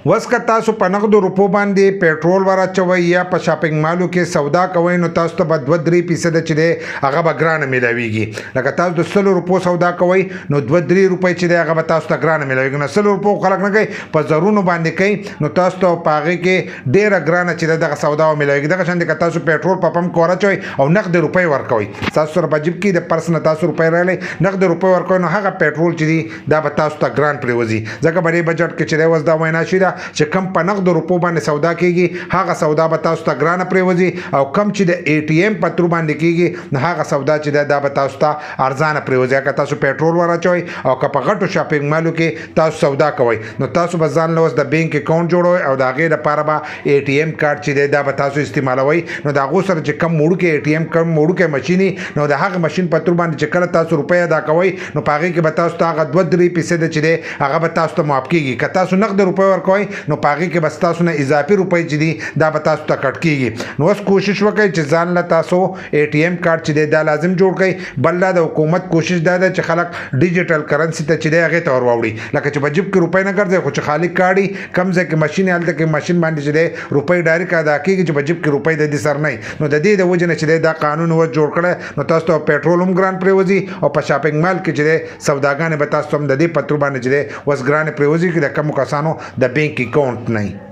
وس که تاسو په نقدو روپو باندې پیټرول ور اچوئ یا په شاپنګ مالو کې سودا کوئ نو تاسو ته به 2-3% چې دی هغه به ګرانه میلاویږي. لکه تاسو د 100 روپو سودا کوئ نو 2-3 روپۍ چې دی هغه به تاسو ته ګرانه میلاویږي. نو 100 روپو خلک نه کوي، په زرونو باندې کوي، نو تاسو ته په هغې کې ډېره ګرانه چې دی دغه سودا میلاویږي. دغه شان دی که تاسو پیټرول په پمپ کې ور اچوئ او نقد روپۍ ورکوئ، تاسو سره په جیب کې د پرس نه تاسو روپۍ راغلی نقد روپۍ ورکوئ، نو هغه پیټرول چې دی دا به تاسو ته ګران پرېوځي. ځکه په دې بجټ کې چې دی اوس دا وینا شوې ده چې کم په نقد روپو باندې سودا کیږي هغه سودا به تاسو ته ګرانه پرېوځي، او کم چې د ATM په تھرو باندې کیږي نو هغه سودا چې ده دا به تاسو ته ارزانه پرېوځي. که تاسو پیټرول ور اچوئ او که په غټو شاپنګ مالو کې تاسو سودا کوئ نو تاسو به ځان له اوس د بینک اکاونټ جوړوئ او د هغې لپاره به ATM کارت چې دی دا به تاسو استعمالوئ. نو د هغو سره چې کم وړوکی ATM کم وړوکی مشین نو د هغه مشین په تھرو باندې چې کله تاسو روپۍ ادا کوئ نو په هغې کې به تاسو ته هغه 2-3% چې دی هغه به تاسو ته معاف کیږي. که تاسو نقد روپۍ ورکوئ نو په هغې کې به تاسو نه اضافي روپۍ چې دي دا به تاسو ته کټ کیږي. نو اوس کوشش وکړئ چې ځان له تاسو ATM کارت چې دی دا لازم جوړ کړئ. بل دا د حکومت کوشش دا ده چې خلک ډیجیټل کرنسي ته چې دی هغې ته ور واوړي. لکه چې په جیب کې روپۍ نه ګرځئ خو چې خالي کاړي کم ځای کې مشین هلته کې مشین باندې چې دی روپۍ ډایرکټ ادا کېږي چې په جیب کې روپۍ د دې سر نه وي. نو د دې د وجې نه چې دی دا قانون اوس جوړ کړی نو تاسو ته پیټرول هم ګران پرېوځي او په شاپنګ مال کې چې دی سوداګانې به تاسو هم د دې په تھرو باندې چې دی اوس ګرانې پرېوځي چې د کمو کسانو د بینک اکاونټ نه